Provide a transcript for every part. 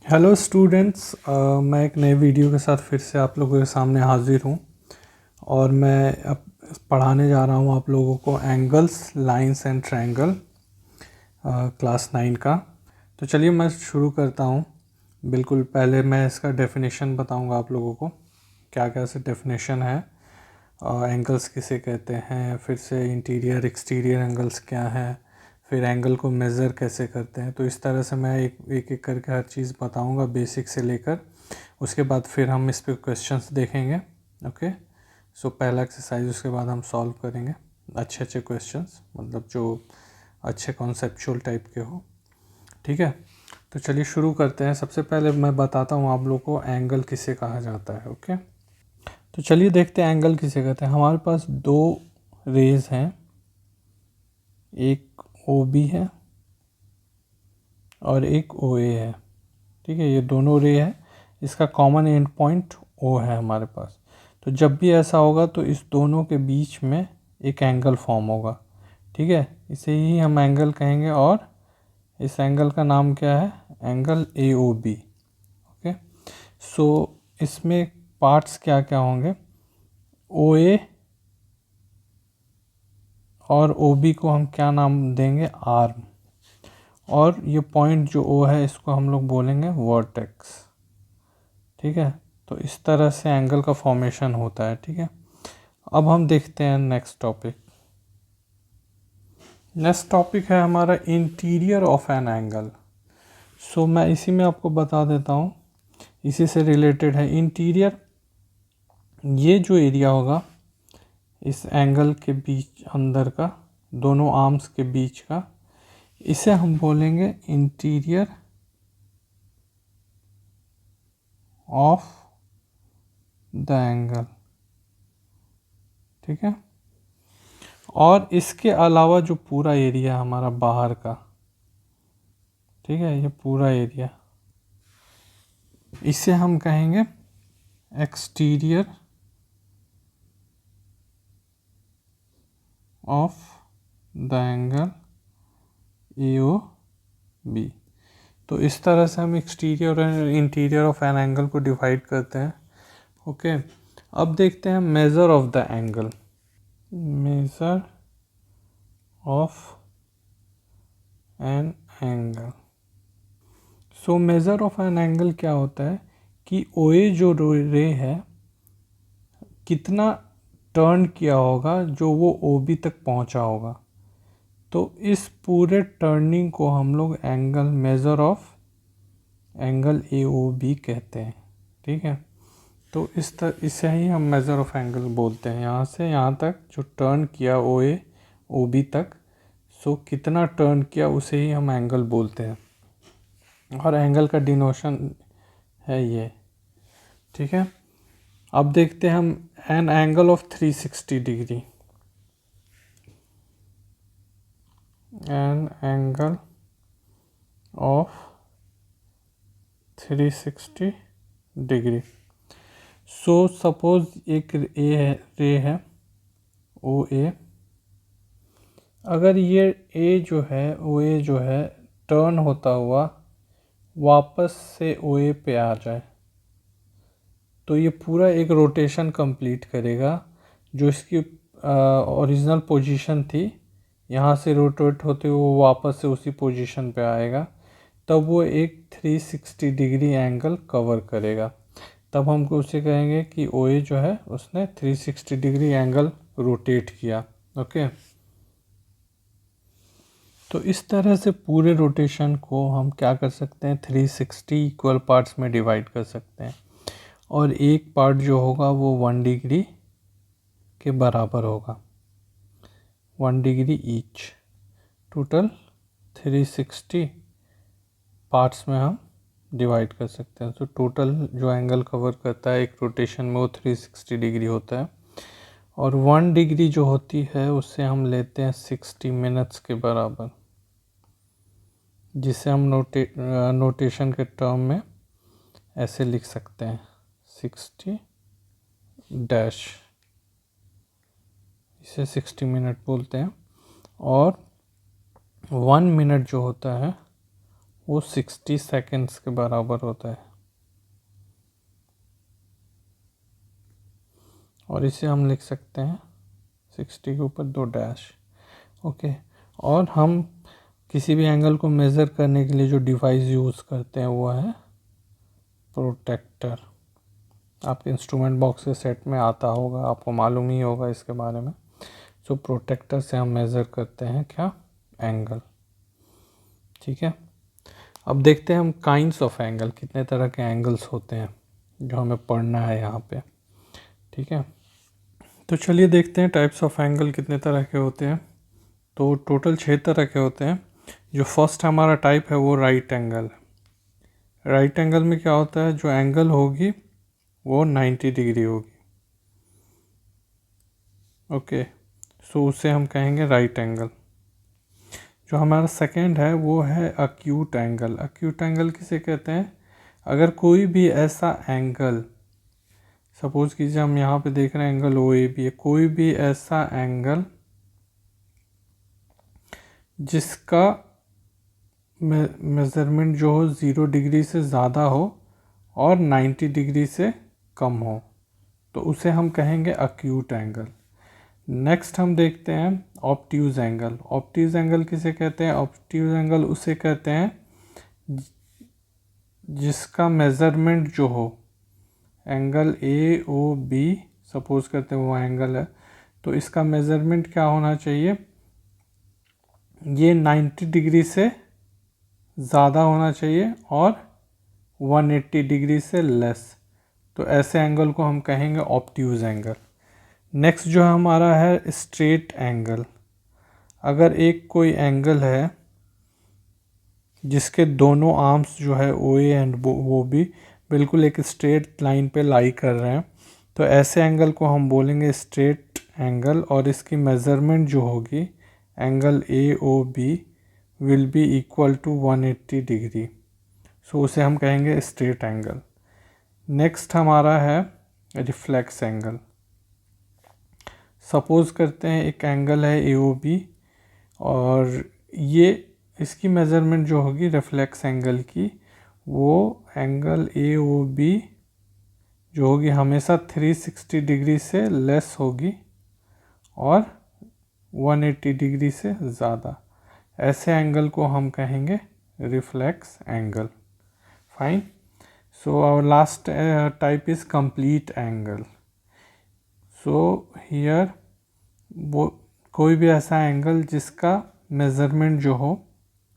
Hello students, मैं एक नए वीडियो के साथ फिर से आप लोगों के सामने हाजिर हूँ और मैं अब पढ़ाने जा रहा हूँ आप लोगों को angles, lines and triangle class 9 का। तो चलिए मैं शुरू करता हूँ। बिल्कुल पहले मैं इसका डेफिनेशन बताऊँगा आप लोगों को, क्या क्या से डेफिनेशन है, एंगल्स किसे कहते हैं, फिर से इंटीरियर एक्सटीरियर एंगल्स क्या है, फिर एंगल को मेज़र कैसे करते हैं। तो इस तरह से मैं एक एक करके हर चीज़ बताऊंगा, बेसिक से लेकर। उसके बाद फिर हम इस पे क्वेश्चंस देखेंगे। ओके, सो पहला एक्सरसाइज, उसके बाद हम सॉल्व करेंगे अच्छे अच्छे क्वेश्चंस, मतलब जो अच्छे कॉन्सेप्चुअल टाइप के हो। ठीक है, तो चलिए शुरू करते हैं। सबसे पहले मैं बताता हूँ आप लोग को एंगल किसे कहा जाता है। ओके, तो चलिए देखते हैं एंगल किसे कहते हैं। हमारे पास दो रेज हैं, एक ओ बी है और एक ओ ए है। ठीक है, ये दोनों रे है, इसका कॉमन एंड पॉइंट ओ है हमारे पास। तो जब भी ऐसा होगा तो इस दोनों के बीच में एक एंगल फॉर्म होगा। ठीक है, इसे ही हम एंगल कहेंगे और इस एंगल का नाम क्या है? Angle A O B. Okay, so इसमें पार्ट्स क्या क्या होंगे? ओ ए और ओ बी को हम क्या नाम देंगे? आर्म। और ये पॉइंट जो ओ है इसको हम लोग बोलेंगे वर्टेक्स। ठीक है, तो इस तरह से एंगल का फॉर्मेशन होता है। ठीक है, अब हम देखते हैं नेक्स्ट टॉपिक। नेक्स्ट टॉपिक है हमारा इंटीरियर ऑफ एन एंगल। सो मैं इसी में आपको बता देता हूँ, इसी से रिलेटेड है इंटीरियर। ये जो एरिया होगा इस एंगल के बीच अंदर का, दोनों आर्म्स के बीच का, इसे हम बोलेंगे इंटीरियर ऑफ द एंगल। ठीक है, और इसके अलावा जो पूरा एरिया हमारा बाहर का, ठीक है, ये पूरा एरिया, इसे हम कहेंगे exterior of the angle A O B. तो इस तरह से हम एक्सटीरियर और इंटीरियर ऑफ एन एंगल को डिवाइड करते हैं। ओके, अब देखते हैं measure of the angle. Measure of an angle. So measure of an angle क्या होता है कि ओ ए जो रे है कितना टर्न किया होगा जो वो ओ बी तक पहुंचा होगा। तो इस पूरे टर्निंग को हम लोग angle, measure of angle A O B कहते हैं। ठीक है, तो इसे ही हम मेजर ऑफ एंगल बोलते हैं। यहाँ से यहाँ तक जो टर्न किया ओ ए ओ बी तक, सो कितना टर्न किया उसे ही हम एंगल बोलते हैं, और एंगल का डिनोशन है ये। ठीक है, अब देखते हैं हम an angle of 360 degree. An angle of 360 degree. So suppose एक रे है ओ ए। अगर ये ए जो है, ओ ए जो है, टर्न होता हुआ वापस से ओ ए पे आ जाए, तो ये पूरा एक रोटेशन कंप्लीट करेगा। जो इसकी ओरिजिनल पोजीशन थी, यहाँ से रोटेट होते हुए वो वापस से उसी पोजीशन पे आएगा, तब वो एक 360 डिग्री एंगल कवर करेगा। तब हम उसे कहेंगे कि ओ ए जो है उसने 360 डिग्री एंगल रोटेट किया। ओके, तो इस तरह से पूरे रोटेशन को हम क्या कर सकते हैं, 360 इक्वल पार्ट्स में डिवाइड कर सकते हैं, और एक पार्ट जो होगा वो 1 डिग्री के बराबर होगा, 1 डिग्री ईच। टोटल 360 पार्ट्स में हम डिवाइड कर सकते हैं। तो टोटल जो एंगल कवर करता है एक रोटेशन में वो 360 डिग्री होता है, और 1 डिग्री जो होती है उससे हम लेते हैं 60 मिनट्स के बराबर, जिसे हम नोटेशन के टर्म में ऐसे लिख सकते हैं 60 डैश, इसे 60 मिनट बोलते हैं। और 1 मिनट जो होता है वो 60 सेकेंड्स के बराबर होता है। और इसे हम लिख सकते हैं 60 के ऊपर 2 डैश। ओके, और हम किसी भी एंगल को मेज़र करने के लिए जो डिवाइस यूज़ करते हैं वो है प्रोटेक्टर। आपके इंस्ट्रूमेंट बॉक्स के सेट में आता होगा, आपको मालूम ही होगा इसके बारे में। सो प्रोटेक्टर से हम मेज़र करते हैं क्या, एंगल। ठीक है, अब देखते हैं हम काइंड्स ऑफ एंगल, कितने तरह के एंगल्स होते हैं जो हमें पढ़ना है यहाँ पे। ठीक है, तो चलिए देखते हैं टाइप्स ऑफ एंगल कितने तरह के होते हैं। तो टोटल 6 तरह के होते हैं। जो फर्स्ट हमारा टाइप है वो राइट एंगल। राइट एंगल में क्या होता है, जो एंगल होगी वो 90 डिग्री होगी। ओके, सो उसे हम कहेंगे राइट एंगल। जो हमारा सेकेंड है वो है अक्यूट एंगल। अक्यूट एंगल किसे कहते हैं, अगर कोई भी ऐसा एंगल, सपोज कीजिए हम यहाँ पे देख रहे हैं एंगल ओ ए बी है, कोई भी ऐसा एंगल जिसका मेज़रमेंट जो हो 0 डिग्री से ज़्यादा हो और 90 डिग्री से कम हो, तो उसे हम कहेंगे अक्यूट एंगल। नेक्स्ट हम देखते हैं ऑब्ट्यूज एंगल। ऑब्ट्यूज एंगल किसे कहते हैं, ऑब्ट्यूज एंगल उसे कहते हैं जिसका मेज़रमेंट जो हो, angle A O B suppose करते हैं वो एंगल है, तो इसका मेज़रमेंट क्या होना चाहिए, ये 90 डिग्री से ज़्यादा होना चाहिए और 180 डिग्री से लेस। तो ऐसे एंगल को हम कहेंगे ऑब्ट्यूज एंगल। नेक्स्ट जो हमारा है स्ट्रेट एंगल। अगर एक कोई एंगल है जिसके दोनों आर्म्स जो है ओ ए एंड ओ बी बिल्कुल एक स्ट्रेट लाइन पे लाई कर रहे हैं, तो ऐसे एंगल को हम बोलेंगे स्ट्रेट एंगल। और इसकी मेज़रमेंट जो होगी angle A O B will be equal to 180 degree. So उसे हम कहेंगे स्ट्रेट एंगल। नेक्स्ट हमारा है रिफ्लेक्स एंगल। सपोज़ करते हैं एक एंगल है ए ओ बी और ये इसकी मेज़रमेंट जो होगी रिफ्लेक्स एंगल की, वो एंगल ए ओ बी जो होगी हमेशा 360 डिग्री से लेस होगी और 180 डिग्री से ज़्यादा। ऐसे एंगल को हम कहेंगे reflex angle. Fine. So our last type is complete angle. So here वो कोई भी ऐसा एंगल जिसका मेज़रमेंट जो हो,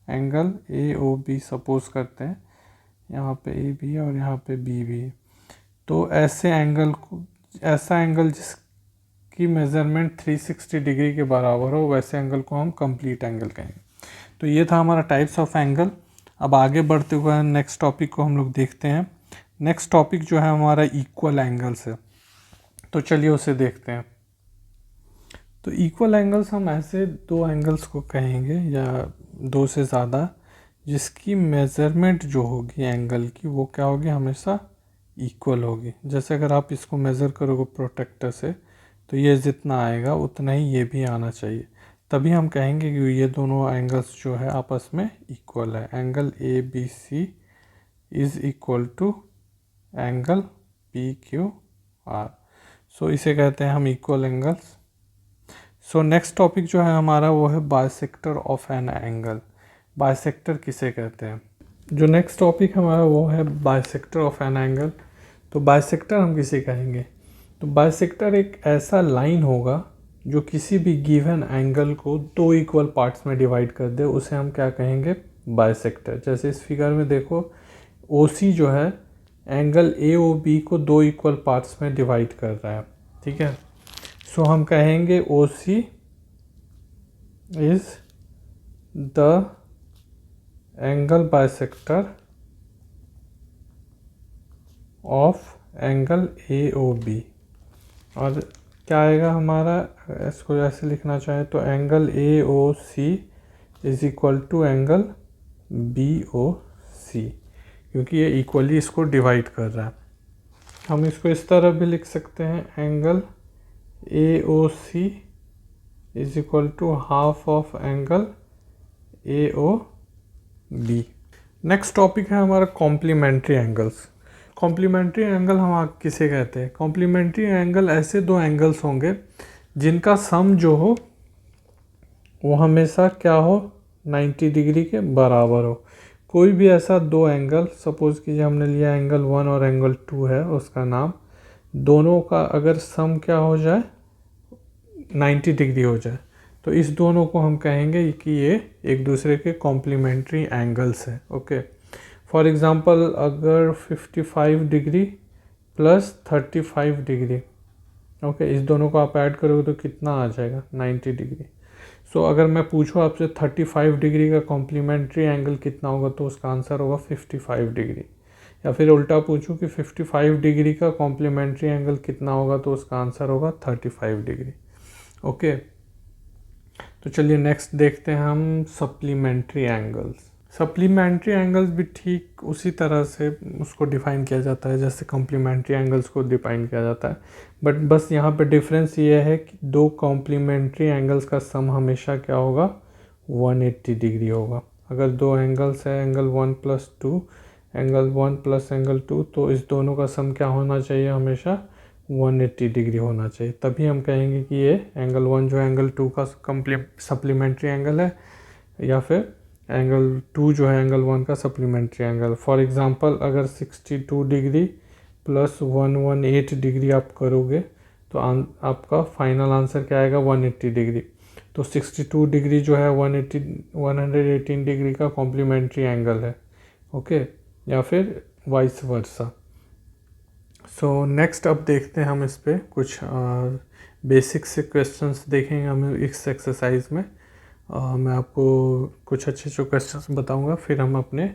angle A O B suppose करते हैं, यहाँ पे ए बी है और यहाँ पे बी भी है, तो ऐसे एंगल को, ऐसा एंगल जिसकी मेज़रमेंट 360 डिग्री के बराबर हो, वैसे एंगल को हम कंप्लीट एंगल कहेंगे। तो ये था हमारा टाइप्स ऑफ एंगल। अब आगे बढ़ते हुए नेक्स्ट टॉपिक को हम लोग देखते हैं। नेक्स्ट टॉपिक जो है हमारा इक्वल एंगल्स है, तो चलिए उसे देखते हैं। तो इक्वल एंगल्स हम ऐसे दो एंगल्स को कहेंगे या दो से ज़्यादा जिसकी मेज़रमेंट जो होगी एंगल की वो क्या होगी, हमेशा इक्वल होगी। जैसे अगर आप इसको मेज़र करोगे प्रोटेक्टर से, तो ये जितना आएगा उतना ही ये भी आना चाहिए, तभी हम कहेंगे कि ये दोनों एंगल्स जो है आपस में इक्वल है। Angle A B C is equal to angle P Q R. So इसे कहते हैं हम equal angles. So next topic जो है हमारा वो है bisector of an angle. Bisector किसे कहते हैं, जो नेक्स्ट टॉपिक हमारा वो है बाइसेक्टर ऑफ एन एंगल। तो बाइसेक्टर हम किसे कहेंगे, तो बाइसेक्टर एक ऐसा लाइन होगा जो किसी भी गिवन एंगल को दो इक्वल पार्ट्स में डिवाइड कर दे, उसे हम क्या कहेंगे, बाइसेक्टर। जैसे इस फिगर में देखो ओ सी जो है एंगल ए ओ बी को दो इक्वल पार्ट्स में डिवाइड कर रहा है। ठीक है, सो हम कहेंगे O C is the angle bisector of angle A O B. और क्या आएगा हमारा, इसको ऐसे लिखना चाहे तो angle A O C is equal to angle B O C, क्योंकि ये इक्वली इसको डिवाइड कर रहा है। हम इसको इस तरह भी लिख सकते हैं, angle A O C is equal to half of angle A O B. Next topic है हमारा कॉम्प्लीमेंट्री एंगल्स। कॉम्प्लीमेंट्री एंगल हम किसे कहते हैं? कॉम्प्लीमेंट्री एंगल ऐसे दो एंगल्स होंगे जिनका सम जो हो वो हमेशा क्या हो, 90 डिग्री के बराबर हो। कोई भी ऐसा दो एंगल, सपोज कीजिए हमने लिया एंगल 1 और एंगल 2 है उसका नाम, दोनों का अगर सम क्या हो जाए, 90 डिग्री हो जाए, तो इस दोनों को हम कहेंगे कि ये एक दूसरे के कॉम्प्लीमेंट्री एंगल्स है। ओके, फॉर एग्जांपल अगर 55 डिग्री प्लस 35 डिग्री, ओके, इस दोनों को आप ऐड करोगे तो कितना आ जाएगा, 90 डिग्री। सो अगर मैं पूछूँ आपसे 35 डिग्री का कॉम्प्लीमेंट्री एंगल कितना होगा, तो उसका आंसर होगा 55 डिग्री। या फिर उल्टा पूछूं कि 55 डिग्री का कॉम्प्लीमेंट्री एंगल कितना होगा, तो उसका आंसर होगा 35 डिग्री। ओके, तो चलिए नेक्स्ट देखते हैं हम सप्लीमेंट्री एंगल्स। सप्लीमेंट्री एंगल्स भी ठीक उसी तरह से उसको डिफ़ाइन किया जाता है जैसे कॉम्प्लीमेंट्री एंगल्स को डिफ़ाइन किया जाता है, बट बस यहाँ पे डिफरेंस ये है कि दो कॉम्प्लीमेंट्री एंगल्स का सम हमेशा क्या होगा, 180 डिग्री होगा। अगर दो एंगल्स है, angle 1 plus 2, angle 1 plus angle 2, तो इस दोनों का सम क्या होना चाहिए, हमेशा 180 डिग्री होना चाहिए। तभी हम कहेंगे कि ये एंगल 1 जो एंगल 2 का सप्लीमेंट्री एंगल है, या फिर एंगल 2 जो है एंगल 1 का सप्लीमेंट्री एंगल। फॉर एग्जांपल अगर 62 डिग्री प्लस 118 डिग्री आप करोगे तो आपका फाइनल आंसर क्या आएगा, 180 डिग्री। तो 62 डिग्री जो है 118 डिग्री का कॉम्प्लीमेंट्री एंगल है। ओके, या फिर वाइस वर्सा। सो नेक्स्ट अब देखते हैं हम इस पे कुछ बेसिक से क्वेश्चंस देखेंगे हम इस एक्सरसाइज में। मैं आपको कुछ अच्छे अच्छे क्वेश्चंस बताऊंगा, फिर हम अपने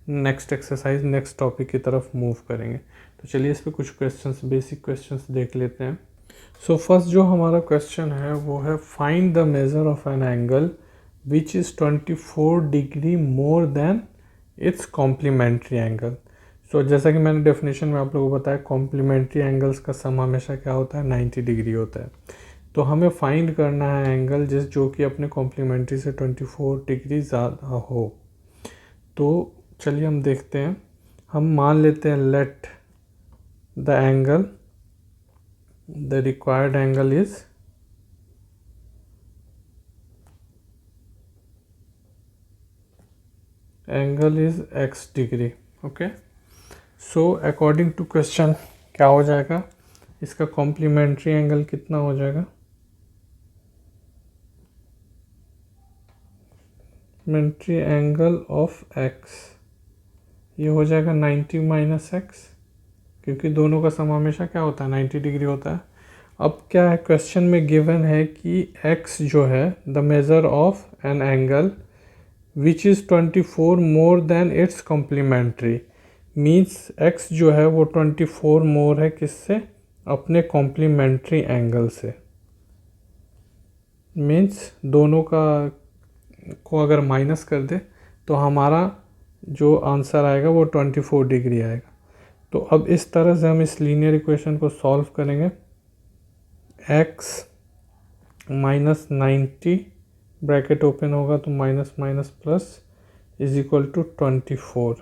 नेक्स्ट एक्सरसाइज नेक्स्ट टॉपिक की तरफ मूव करेंगे। तो चलिए इस पे कुछ क्वेश्चंस, बेसिक क्वेश्चंस देख लेते हैं। सो फर्स्ट जो हमारा क्वेश्चन है वो है, find the measure of an angle which is 24 degree more than its complementary angle. So जैसा कि मैंने डेफिनेशन में आप लोगों को बताया, कॉम्प्लीमेंट्री एंगल्स का सम हमेशा क्या होता है, 90 डिग्री होता है। तो हमें फाइंड करना है एंगल जो कि अपने कॉम्प्लीमेंट्री से 24 डिग्री ज़्यादा हो। तो चलिए हम देखते हैं। हम मान लेते हैं let the angle, the required angle is x degree. Okay, so according to question क्या हो जाएगा, इसका कॉम्प्लीमेंट्री एंगल कितना हो जाएगा, कॉम्प्लीमेंट्री एंगल ऑफ x, ये हो जाएगा 90 माइनस एक्स, क्योंकि दोनों का सम हमेशा क्या होता है, 90 डिग्री होता है। अब क्या है, क्वेश्चन में गिवन है कि x जो है the measure of an angle which is 24 more than its complementary, means x जो है वो 24 मोर है किससे, अपने कॉम्प्लीमेंट्री एंगल से। मीन्स दोनों का को अगर माइनस कर दे तो हमारा जो आंसर आएगा वो 24 डिग्री आएगा। तो अब इस तरह से हम इस लीनियर इक्वेशन को सॉल्व करेंगे। x माइनस 90 ब्रैकेट ओपन होगा तो minus minus plus is equal to 24,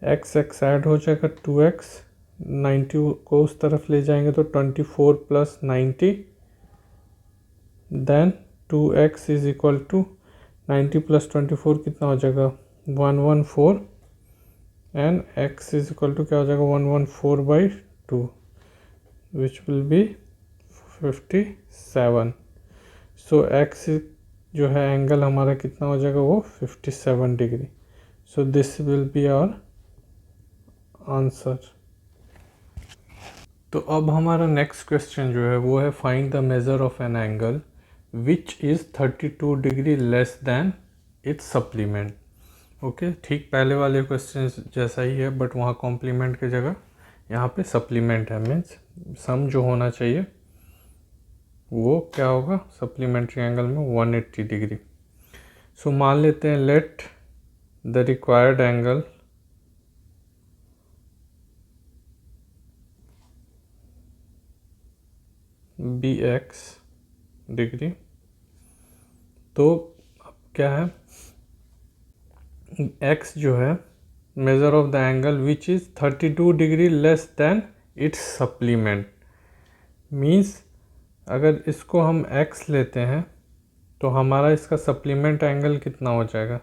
x add हो जाएगा 2x, 90 को उस तरफ ले जाएंगे तो 24 plus 90, then 2x is equal to 90 plus 24 कितना हो जाएगा, 114, and x is equal to क्या हो जाएगा, 114/2 which will be 57। So x जो है एंगल हमारा कितना हो जाएगा, वो 57 degree. So this will be our answer. तो अब हमारा नेक्स्ट क्वेश्चन जो है वो है, find the measure of an angle which is 32 degree less than its supplement. Okay, ठीक पहले वाले क्वेश्चन जैसा ही है, बट वहाँ कॉम्प्लीमेंट की जगह यहाँ पे सप्लीमेंट है। मीन्स सम जो होना चाहिए वो क्या होगा, सप्लीमेंट्री एंगल में 180 डिग्री। सो मान लेते हैं let the required angle be x degree. तो अब क्या है, x जो है measure of the angle which is 32 degree less than its supplement. Means अगर इसको हम x लेते हैं तो हमारा इसका सप्लीमेंट एंगल कितना हो जाएगा?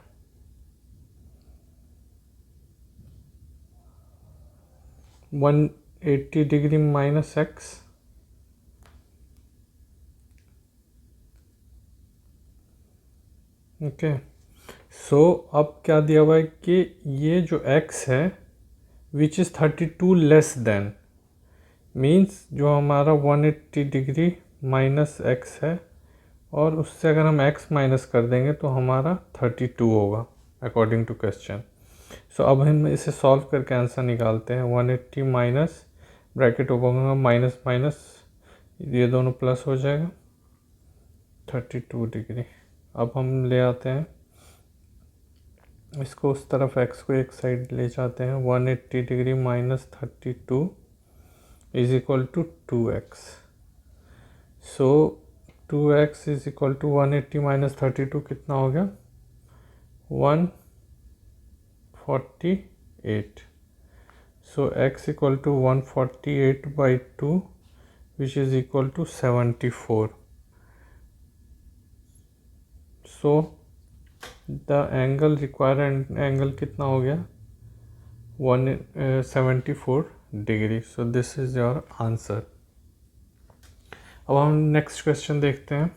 -180 माइनस x. ओके, सो अब क्या दिया हुआ है कि ये जो x है विच इज़ 32 लेस देन, मीन्स जो हमारा 180 डिग्री माइनस x है और उससे अगर हम x माइनस कर देंगे तो हमारा 32 होगा अकॉर्डिंग टू क्वेश्चन. सो अब हम इसे सॉल्व करके आंसर निकालते हैं. 180 minus bracket open minus minus, ये दोनों प्लस हो जाएगा 32 डिग्री. अब हम ले आते हैं इसको उस तरफ, x को एक साइड ले जाते हैं. 180 degree minus 32 is equal to 2x. So 2x is equal to 180 minus 32 कितना हो गया? 148. So x equal to 148 by 2 which is equal to 74. So the angle required angle कितना हो गया? 174 degree. So this is your answer. अब हम next question देखते हैं,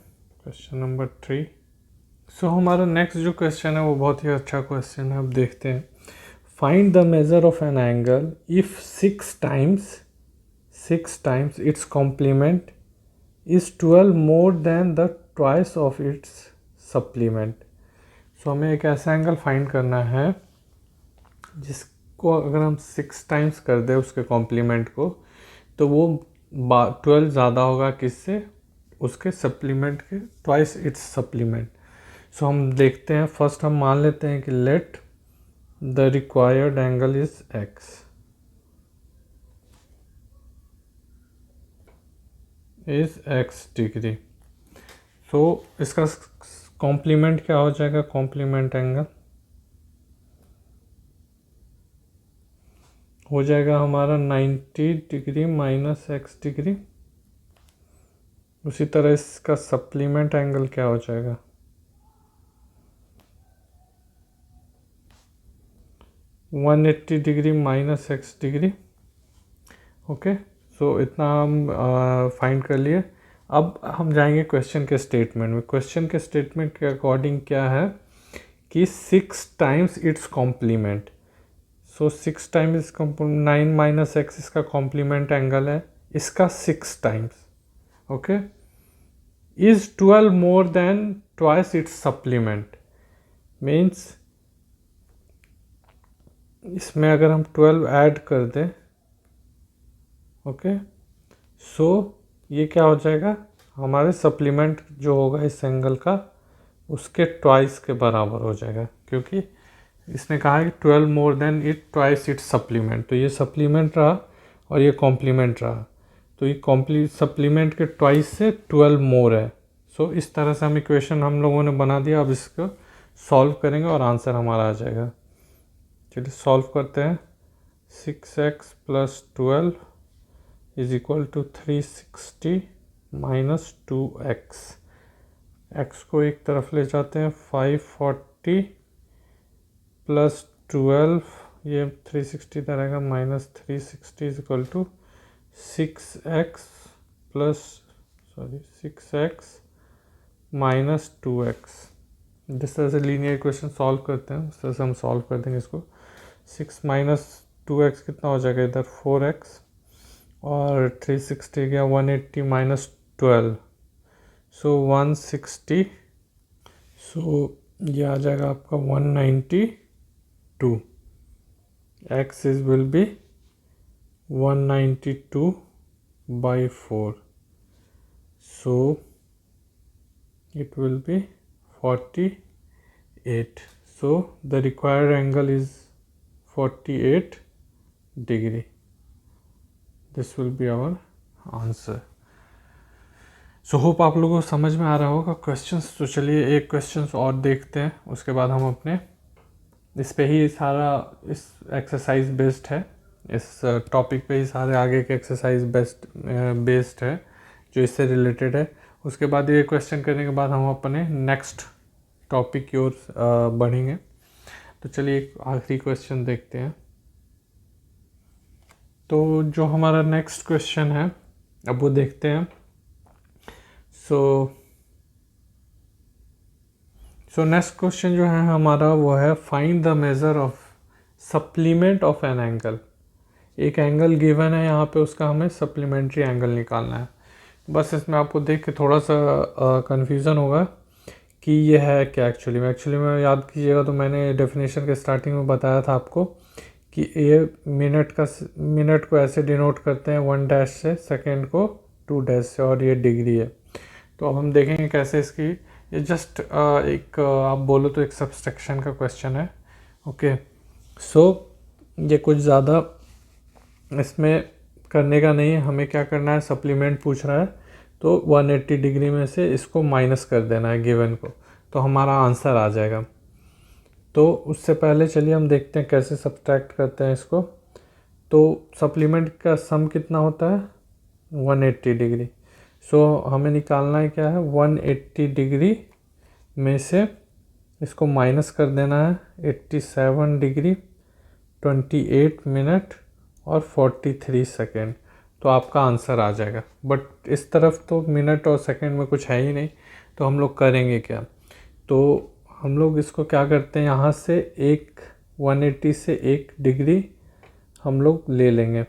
क्वेश्चन नंबर 3. सो हमारा नेक्स्ट जो क्वेश्चन है वो बहुत ही अच्छा क्वेश्चन है. अब देखते हैं. Find the measure of an angle if 6 times its complement is 12 more than the twice of its supplement. So हमें एक ऐसा एंगल फाइंड करना है जिसको अगर हम 6 टाइम्स कर दें उसके कॉम्प्लीमेंट को तो वो 12 ज़्यादा होगा किससे? उसके सप्लीमेंट के ट्वाइस इट्स सप्लीमेंट. सो हम देखते हैं. फर्स्ट हम मान लेते हैं कि let the required angle is x degree. So इसका कॉम्प्लीमेंट क्या हो जाएगा? कॉम्प्लीमेंट एंगल हो जाएगा हमारा 90 डिग्री माइनस x डिग्री. उसी तरह इसका सप्लीमेंट एंगल क्या हो जाएगा? 180 degree minus x degree. Okay, so इतना हम फाइंड कर लिए. अब हम जाएंगे क्वेश्चन के स्टेटमेंट में. क्वेश्चन के स्टेटमेंट के अकॉर्डिंग क्या है कि 6 times its complement. So 6 times इस 9 माइनस x इसका कॉम्प्लीमेंट एंगल है, इसका 6 times. Okay, is 12 more than twice its supplement. Means इसमें अगर हम 12 ऐड कर दें, ओके, सो ये क्या हो जाएगा? हमारे सप्लीमेंट जो होगा इस एंगल का उसके ट्वाइस के बराबर हो जाएगा, क्योंकि इसने कहा है कि 12 more then it twice its supplement. तो ये सप्लीमेंट रहा और ये कॉम्प्लीमेंट रहा, तो ये सप्लीमेंट के ट्वाइस से 12 मोर है. सो इस तरह से हम इक्वेशन हम लोगों ने बना दिया. अब इसको सॉल्व करेंगे और आंसर हमारा आ जाएगा. चलिए सॉल्व करते हैं. 6x plus 12 is equal to 360 minus 2x. x को एक तरफ ले जाते हैं. 540 प्लस 12, ये 360 इधर रहेगा, minus 360 is equal to 6x minus 2x. जिस तरह से लीनियर इक्वेशन सॉल्व करते हैं उस तरह से हम सॉल्व कर देंगे इसको. 6 माइनस 2x कितना हो जाएगा? इधर 4x और 360 गया 180 माइनस 12, सो 160. सो ये आ जाएगा आपका 192. x is will be 192 by 4, so it will be 48. So the required angle is 48 degree. This will be our answer. So hope आप लोगों को समझ में आ रहा होगा क्वेश्चंस. तो चलिए एक क्वेश्चंस और देखते हैं, उसके बाद हम अपने इस पे ही सारा इस एक्सरसाइज बेस्ड है, इस टॉपिक पे ही सारे आगे के एक्सरसाइज बेस्ड है जो इससे रिलेटेड है। उसके बाद ये क्वेश्चन करने के बाद हम अपने नेक्स्ट टॉपिक की ओर बढ़ेंगे। तो चलिए एक आखिरी क्वेश्चन देखते हैं। तो जो हमारा नेक्स्ट क्वेश्चन है अब वो देखते हैं। सो नेक्स्ट क्वेश्चन जो है हमारा वो है find the measure of supplement of an angle. एक एंगल गिवन है यहाँ पे, उसका हमें सप्लीमेंट्री एंगल निकालना है। बस इसमें आपको देख के थोड़ा सा कन्फ्यूज़न होगा कि ये है क्या एक्चुअली में याद कीजिएगा तो मैंने डेफिनेशन के स्टार्टिंग में बताया था आपको कि ये मिनट को ऐसे डिनोट करते हैं 1 डैश से, सेकेंड को 2 डैश से, और ये डिग्री है। तो अब हम देखेंगे कैसे इसकी, ये जस्ट एक आप बोलो तो एक सब्सट्रैक्शन का क्वेश्चन है। ओके, सो ये कुछ ज़्यादा इसमें करने का नहीं है। हमें क्या करना है, सप्लीमेंट पूछ रहा है तो 180 डिग्री में से इसको माइनस कर देना है गिवन को, तो हमारा आंसर आ जाएगा। तो उससे पहले चलिए हम देखते हैं कैसे सब्ट्रैक्ट करते हैं इसको। तो सप्लीमेंट का सम कितना होता है 180 डिग्री। सो हमें निकालना है क्या है 180 डिग्री में से इसको माइनस कर देना है 87 डिग्री 28 मिनट और 43 सेकेंड, तो आपका आंसर आ जाएगा। बट इस तरफ तो मिनट और सेकेंड में कुछ है ही नहीं, तो हम लोग करेंगे क्या, तो हम लोग इसको क्या करते हैं, यहाँ से एक 180 से 1 डिग्री हम लोग ले लेंगे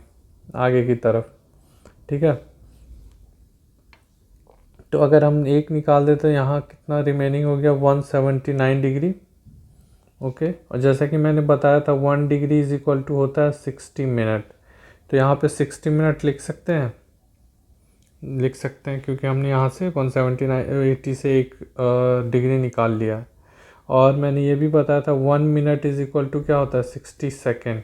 आगे की तरफ, ठीक है। तो अगर हम एक निकाल देते हैं यहाँ कितना रिमेनिंग हो गया 179 डिग्री। ओके, और जैसा कि मैंने बताया था 1 डिग्री इज इक्वल टू होता है 60 मिनट, तो यहाँ पे 60 मिनट लिख सकते हैं क्योंकि हमने यहाँ से 179 से एक डिग्री निकाल लिया है। और मैंने ये भी बताया था 1 मिनट इज़ इक्वल टू क्या होता है 60 सेकेंड,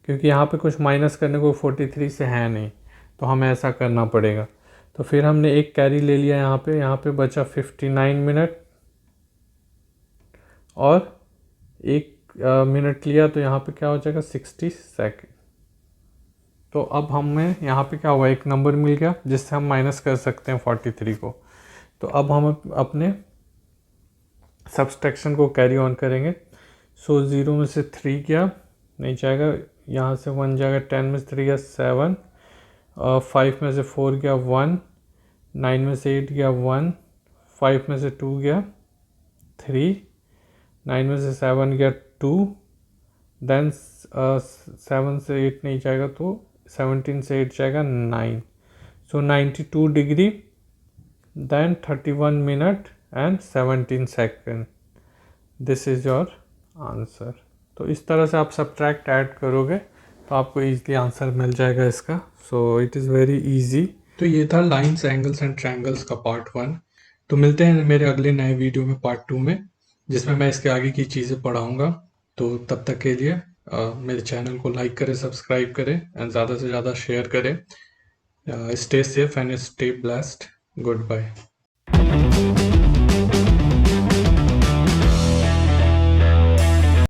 क्योंकि यहाँ पे कुछ माइनस करने को 43 से है नहीं, तो हमें ऐसा करना पड़ेगा। तो फिर हमने एक कैरी ले लिया यहाँ पे बचा 59 मिनट और एक मिनट लिया, तो यहाँ पे क्या हो जाएगा 60 सेकेंड। तो अब हमें यहाँ पे क्या हुआ, एक नंबर मिल गया जिससे हम माइनस कर सकते हैं 43 को। तो अब हम अपने सब्सट्रैक्शन को कैरी ऑन करेंगे। सो 0 में से 3 गया नहीं जाएगा, यहाँ से 1 जाएगा, 10 में से 3 गया 7, 5 में से 4 गया 1, 9 में से 8 गया 1, 5 में से 2 गया 3, 9 में से 7 गया 2, देन 7 से 8 नहीं जाएगा तो 17 से 8 जाएगा 9, so 92 degree then 31 minute and 17 second, this is your answer. तो इस तरह से आप सब्ट्रैक्ट ऐड करोगे तो आपको ईजिली आंसर मिल जाएगा इसका। So it is very easy. तो ये था लाइन्स एंगल्स एंड ट्रायंगल्स का पार्ट 1। तो मिलते हैं मेरे अगले नए वीडियो में पार्ट 2 में, जिसमें मैं इसके आगे की चीज़ें पढ़ाऊँगा। तो तब तक के लिए मेरे चैनल को लाइक करें, सब्सक्राइब करें एंड ज़्यादा से ज़्यादा शेयर करें। Stay safe and stay blessed. Good bye.